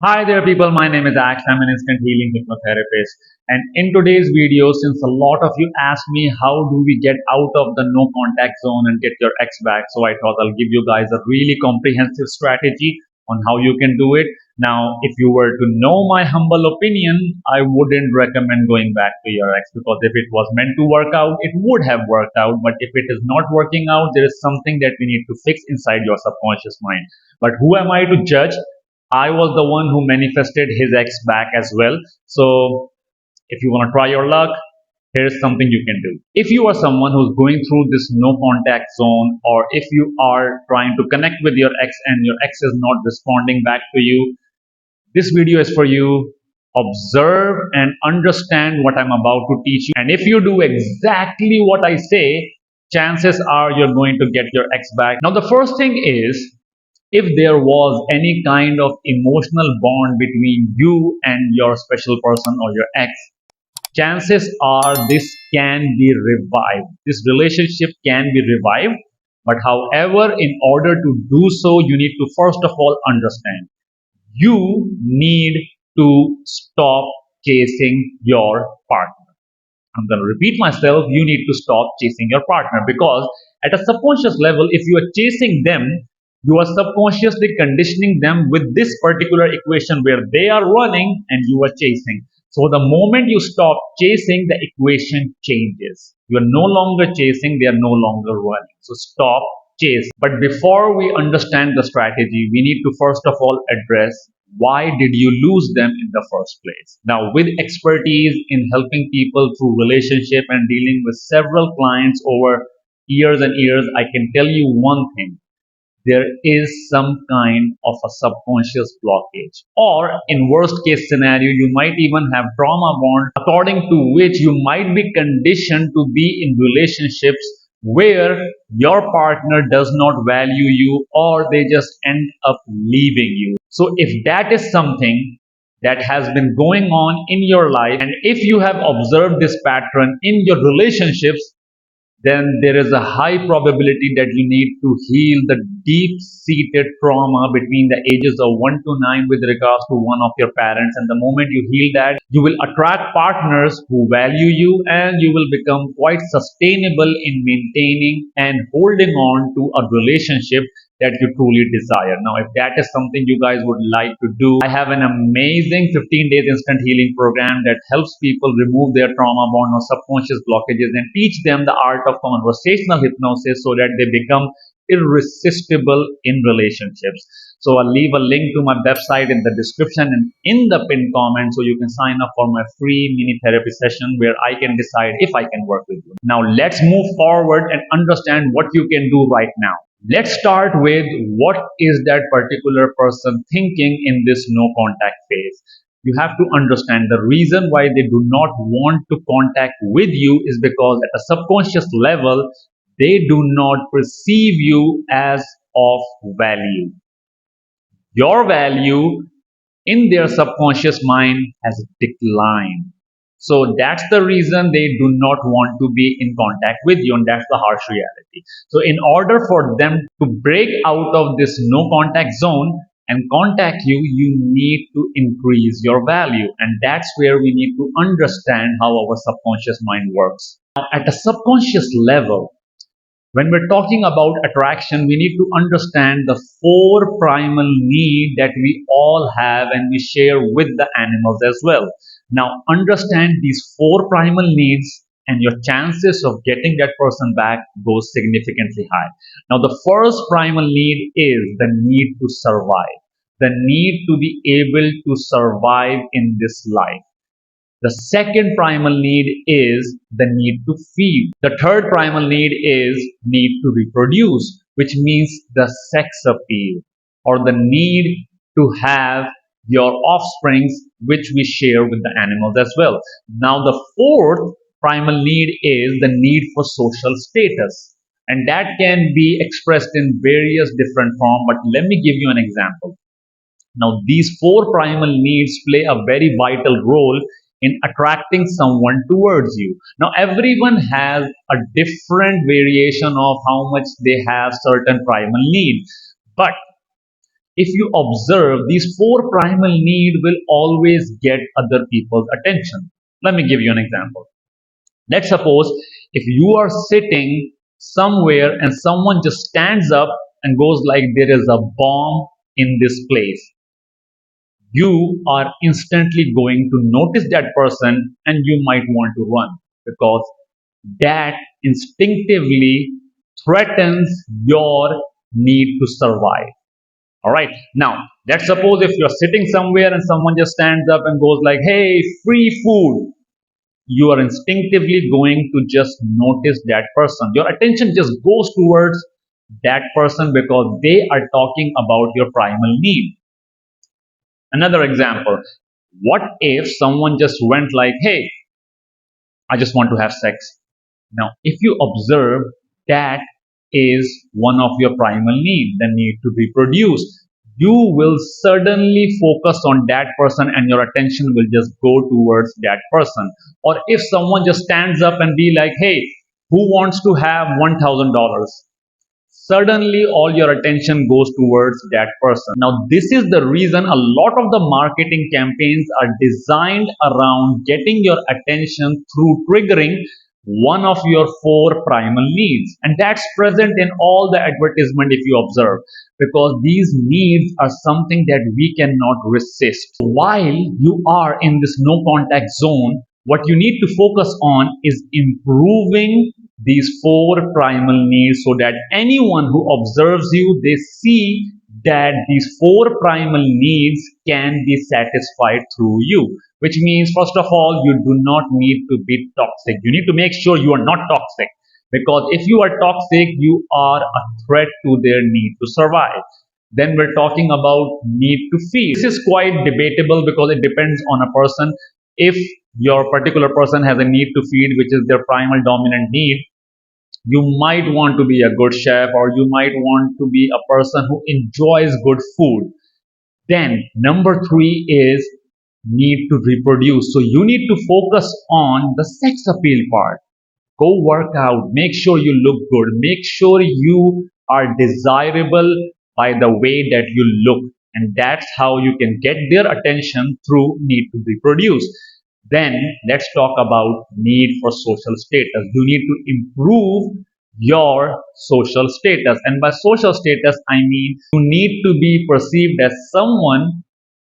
Hi there people, my name is Ash. I'm an instant healing hypnotherapist. And in today's video, since a lot of you asked me how do we get out of the no contact zone and get your ex back, so I thought I'll give you guys a really comprehensive strategy on how you can do it. Now, if you were to know my humble opinion, I wouldn't recommend going back to your ex, because if it was meant to work out, it would have worked out. But if it is not working out, there is something that we need to fix inside your subconscious mind. But who am I to judge? I was the one who manifested his ex back as well. So if you want to try your luck, here's something you can do. If you are someone who's going through this no contact zone, or if you are trying to connect with your ex and your ex is not responding back to you, this video is for you. Observe and understand what I'm about to teach you. And if you do exactly what I say, chances are you're going to get your ex back. Now, the first thing is, if there was any kind of emotional bond between you and your special person or your ex, chances are this can be revived. This relationship can be revived. But however, in order to do so, you need to first of all understand you need to stop chasing your partner. I'm going to repeat myself. You need to stop chasing your partner, because at a subconscious level, if you are chasing them, you are subconsciously conditioning them with this particular equation where they are running and you are chasing. So the moment you stop chasing, the equation changes. You are no longer chasing, they are no longer running. So stop chasing. But before we understand the strategy, we need to first of all address why did you lose them in the first place. Now, with expertise in helping people through relationship and dealing with several clients over years and years, I can tell you one thing: there is some kind of a subconscious blockage, or in worst case scenario, you might even have trauma bond according to which you might be conditioned to be in relationships where your partner does not value you, or they just end up leaving you. So if that is something that has been going on in your life, and if you have observed this pattern in your relationships, then there is a high probability that you need to heal the deep seated trauma between the ages of 1 to 9 with regards to one of your parents. And the moment you heal that, you will attract partners who value you, and you will become quite sustainable in maintaining and holding on to a relationship that you truly desire. Now, if that is something you guys would like to do, I have an amazing 15 days instant healing program that helps people remove their trauma bond or subconscious blockages and teach them the art of conversational hypnosis so that they become irresistible in relationships. So I'll leave a link to my website in the description and in the pinned comment, so you can sign up for my free mini therapy session where I can decide if I can work with you. Now let's move forward and understand what you can do right now. Let's start with what is that particular person thinking in this no contact phase. You have to understand the reason why they do not want to contact with you is because at a subconscious level, they do not perceive you as of value. Your value in their subconscious mind has declined. So that's the reason they do not want to be in contact with you, and that's the harsh reality. So, in order for them to break out of this no contact zone and contact you, you need to increase your value, and that's where we need to understand how our subconscious mind works. Now, at a subconscious level, when we're talking about attraction, we need to understand the four primal needs that we all have and we share with the animals as well. Now, understand these four primal needs, and your chances of getting that person back goes significantly high. Now, the first primal need is the need to survive, the need to be able to survive in this life. The second primal need is the need to feed. The third primal need is need to reproduce, which means the sex appeal, or the need to have your offsprings, which we share with the animals as well. Now, the fourth primal need is the need for social status. And that can be expressed in various different forms, but let me give you an example. Now, these four primal needs play a very vital role in attracting someone towards you. Now, everyone has a different variation of how much they have certain primal needs, but If you observe, these four primal needs will always get other people's attention. Let me give you an example. Let's suppose if you are sitting somewhere and someone just stands up and goes like there is a bomb in this place, you are instantly going to notice that person and you might want to run because that instinctively threatens your need to survive. All right. Now, let's suppose if you're sitting somewhere and someone just stands up and goes like, "Hey, free food." You are instinctively going to just notice that person. Your attention just goes towards that person because they are talking about your primal need. Another example, what if someone just went like, "Hey, I just want to have sex." Now, if you observe, that is one of your primal needs, the need to reproduce. You will suddenly focus on that person and your attention will just go towards that person. Or if someone just stands up and be like, "Hey, who wants to have $1,000?" Suddenly all your attention goes towards that person. Now, this is the reason a lot of the marketing campaigns are designed around getting your attention through triggering one of your four primal needs. And that's present in all the advertisement if you observe, because these needs are something that we cannot resist. While you are in this no contact zone, what you need to focus on is improving these four primal needs so that anyone who observes you, they see that these four primal needs can be satisfied through you. Which means, first of all, you do not need to be toxic. You need to make sure you are not toxic, because if you are toxic, you are a threat to their need to survive. Then we're talking about need to feel. This is quite debatable because it depends on a person. If your particular person has a need to feed, which is their primal dominant need, you might want to be a good chef, or you might want to be a person who enjoys good food. Then number three is need to reproduce. So you need to focus on the sex appeal part. Go work out, make sure you look good, make sure you are desirable by the way that you look, and that's how you can get their attention through need to reproduce. Then let's talk about need for social status. You need to improve your social status, and by social status I mean you need to be perceived as someone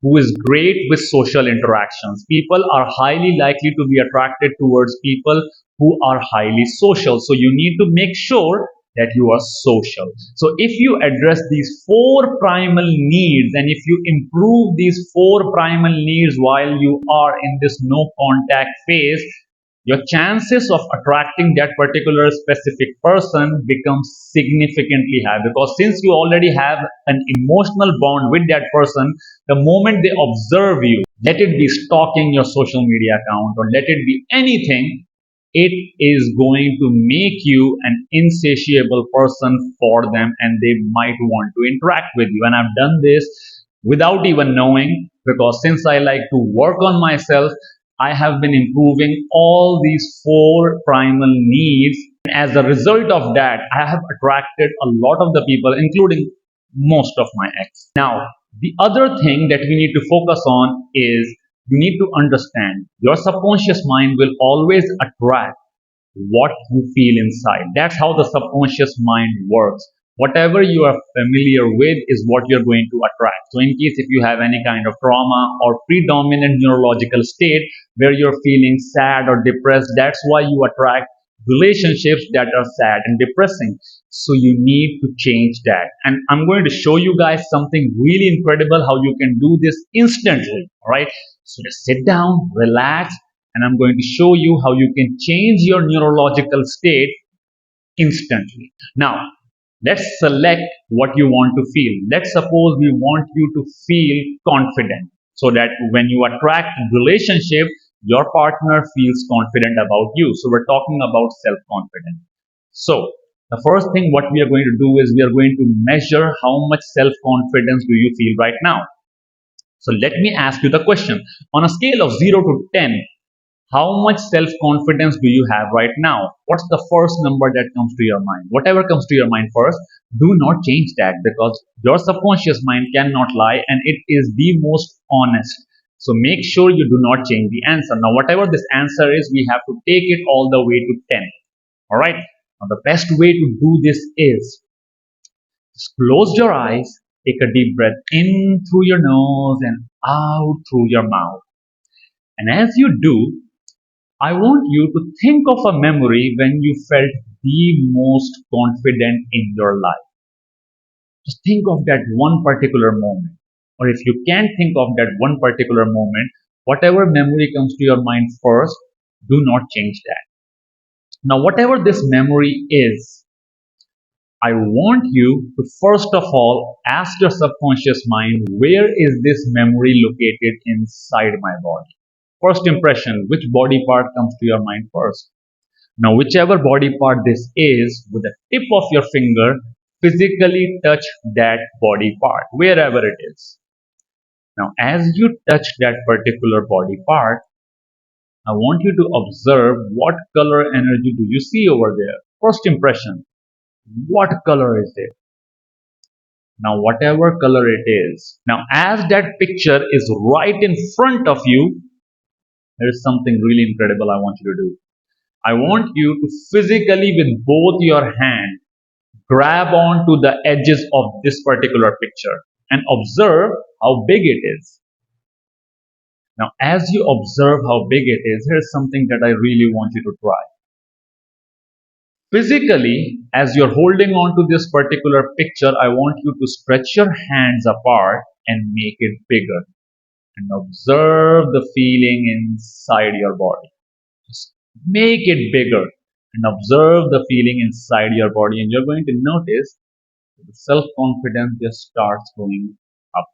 who is great with social interactions. People are highly likely to be attracted towards people who are highly social. So you need to make sure that you are social. So if you address these four primal needs and if you improve these four primal needs while you are in this no contact phase, your chances of attracting that particular specific person becomes significantly high, because since you already have an emotional bond with that person, the moment they observe you, let it be stalking your social media account or let it be anything, it is going to make you an insatiable person for them and they might want to interact with you. And I've done this without even knowing, because since I like to work on myself, I have been improving all these four primal needs. As a result of that, I have attracted a lot of the people, including most of my ex. Now, the other thing that we need to focus on is you need to understand your subconscious mind will always attract what you feel inside. That's how the subconscious mind works. Whatever you are familiar with is what you're going to attract. So, in case if you have any kind of trauma or predominant neurological state where you're feeling sad or depressed, that's why you attract relationships that are sad and depressing. So, you need to change that. And I'm going to show you guys something really incredible how you can do this instantly. All right. So, just sit down, relax, and I'm going to show you how you can change your neurological state instantly. Now, let's select what you want to feel. Let's suppose we want you to feel confident so that when you attract relationship, your partner feels confident about you. So we're talking about self-confidence. So the first thing what we are going to do is we are going to measure how much self-confidence do you feel right now. So let me ask you the question. On a scale of 0 to 10, How much self-confidence do you have right now? What's the first number that comes to your mind? Whatever comes to your mind first, do not change that, because your subconscious mind cannot lie and it is the most honest. So make sure you do not change the answer. Now, whatever this answer is, we have to take it all the way to 10. All right. Now, the best way to do this is just close your eyes, take a deep breath in through your nose and out through your mouth. And as you do, I want you to think of a memory when you felt the most confident in your life. Just think of that one particular moment. Or if you can't think of that one particular moment, whatever memory comes to your mind first, do not change that. Now, whatever this memory is, I want you to first of all ask your subconscious mind, where is this memory located inside my body? First impression, which body part comes to your mind first? Now, whichever body part this is, with the tip of your finger, physically touch that body part, wherever it is. Now, as you touch that particular body part, I want you to observe what color energy do you see over there. First impression, what color is it? Now, whatever color it is. Now, as that picture is right in front of you, there is something really incredible I want you to do. I want you to physically, with both your hands, grab onto the edges of this particular picture and observe how big it is. Now, as you observe how big it is, here's something that I really want you to try. Physically, as you're holding on to this particular picture, I want you to stretch your hands apart and make it bigger and observe the feeling inside your body. Just make it bigger and observe the feeling inside your body, and you're going to notice the self-confidence just starts going up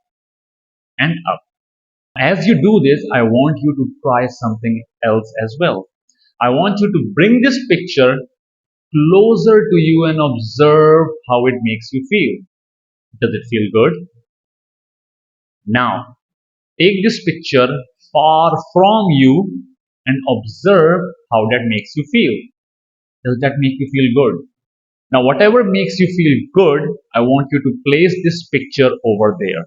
and up. As you do this, I want you to try something else as well. I want you to bring this picture closer to you and observe how it makes you feel. Does it feel good? Now, take this picture far from you and observe how that makes you feel. Does that make you feel good? Now, whatever makes you feel good, I want you to place this picture over there.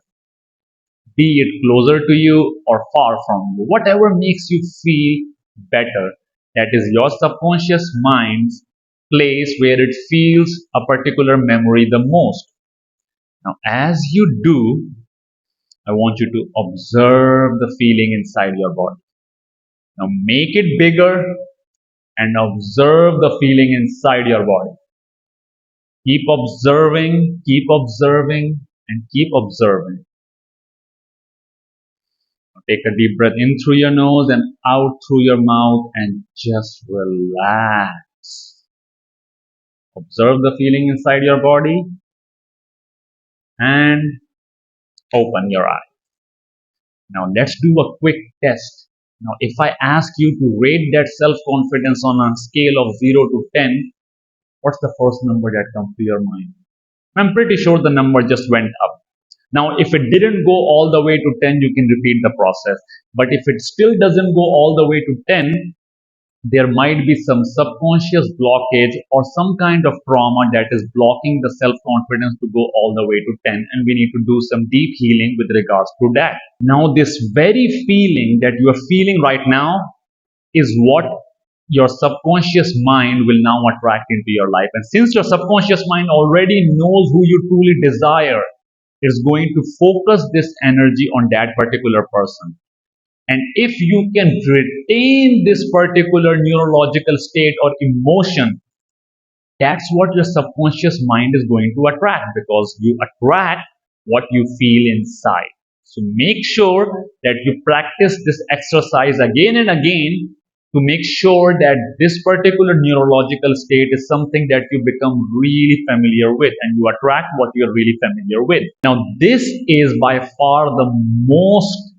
Be it closer to you or far from you. Whatever makes you feel better. That is your subconscious mind's place where it feels a particular memory the most. Now, as you do, I want you to observe the feeling inside your body. Now, make it bigger and observe the feeling inside your body. Keep observing, and keep observing. Take a deep breath in through your nose and out through your mouth and just relax. Observe the feeling inside your body and open your eyes. Now let's do a quick test. Now if I ask you to rate that self-confidence on a scale of 0 to 10, what's the first number that comes to your mind? I'm pretty sure the number just went up. Now, if it didn't go all the way to 10, you can repeat the process. But if it still doesn't go all the way to 10, there might be some subconscious blockage or some kind of trauma that is blocking the self-confidence to go all the way to 10. And we need to do some deep healing with regards to that. Now, this very feeling that you are feeling right now is what your subconscious mind will now attract into your life. And since your subconscious mind already knows who you truly desire, it's going to focus this energy on that particular person. And if you can retain this particular neurological state or emotion, that's what your subconscious mind is going to attract, because you attract what you feel inside. So make sure that you practice this exercise again and again to make sure that this particular neurological state is something that you become really familiar with, and you attract what you're really familiar with. Now, this is by far the most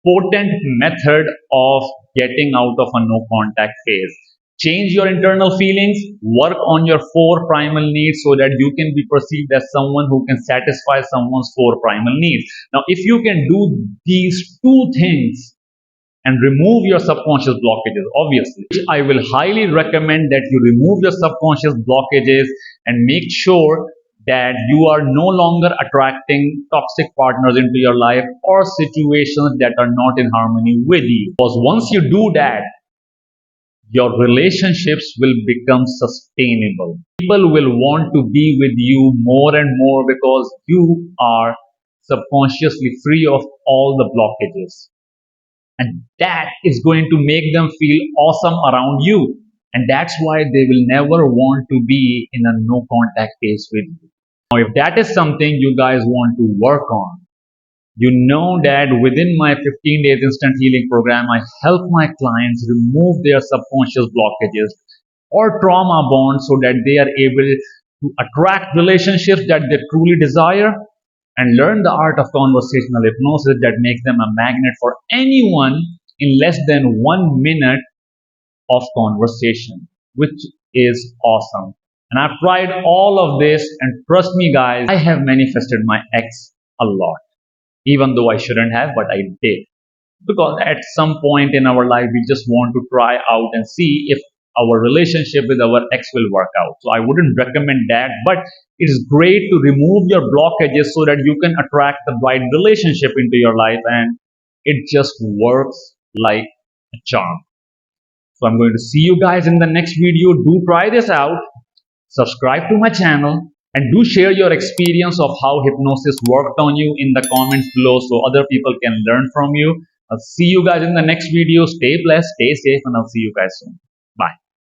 potent method of getting out of a no contact phase. Change your internal feelings, work on your 4 primal needs so that you can be perceived as someone who can satisfy someone's 4 primal needs. Now, if you can do these 2 things, and remove your subconscious blockages, obviously. I will highly recommend that you remove your subconscious blockages and make sure that you are no longer attracting toxic partners into your life or situations that are not in harmony with you. Because once you do that, your relationships will become sustainable. People will want to be with you more and more because you are subconsciously free of all the blockages. And that is going to make them feel awesome around you. And that's why they will never want to be in a no contact phase with you. Now, if that is something you guys want to work on, you know that within my 15 days instant healing program, I help my clients remove their subconscious blockages or trauma bonds so that they are able to attract relationships that they truly desire and learn the art of conversational hypnosis that makes them a magnet for anyone in less than 1 minute of conversation, which is awesome. And I've tried all of this, and trust me, guys, I have manifested my ex a lot, even though I shouldn't have, but I did. Because at some point in our life, we just want to try out and see if our relationship with our ex will work out. So I wouldn't recommend that, but it's great to remove your blockages so that you can attract the right relationship into your life, and it just works like a charm. So I'm going to see you guys in the next video. Do try this out, subscribe to my channel, and do share your experience of how hypnosis worked on you in the comments below so other people can learn from you. I'll see you guys in the next video. Stay blessed, stay safe, and I'll see you guys soon. Bye.